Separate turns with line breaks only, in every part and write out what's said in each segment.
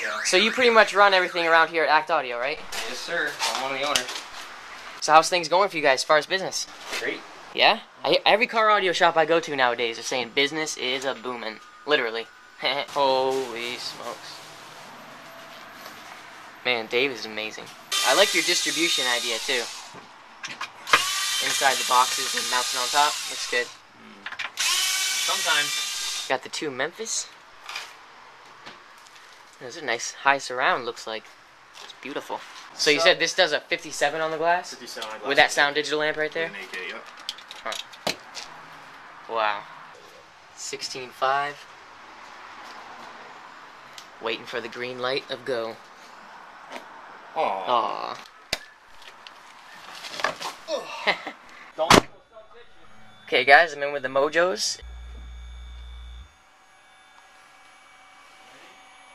Yeah.
So you pretty much run everything around here at Act Audio, right?
Yes, sir. I'm one of the owners.
So how's things going for you guys as far as business?
Great.
Yeah? Every car audio shop I go to nowadays are saying business is a booming. Literally. Holy smokes. Man, Dave is amazing. I like your distribution idea too. Inside the boxes and mounting on top. Looks good.
Sometimes.
Got the two Memphis. There's a nice high surround, looks like. It's beautiful. So you said this does a 57 on the glass? 57 on the glass. With that sound digital amp right there?
An AK, yep.
Huh. Wow. 16.5. Waiting for the green light of go.
Aww.
Okay guys, I'm in with the Mojos.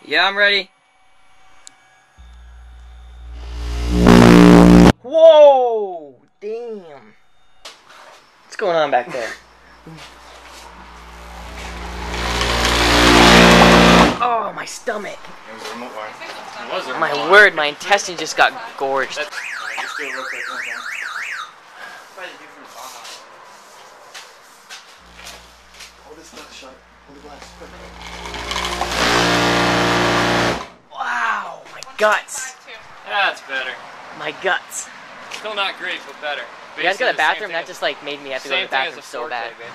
Yeah, I'm ready. Whoa! Damn. What's going on back there? Oh, my stomach.
It was a remote wire.
My word, my intestine just got gorged.
Just do it real quick.
Hold this glass shut. Hold the glass. Quick.
Wow, my guts.
That's better.
My guts.
Still not great, but better.
You guys got a
Basically the same
bathroom?
thing
That
as-
just like made me have to go to
Same
the
thing as
bathroom
a
so
Forte,
bad.
babe.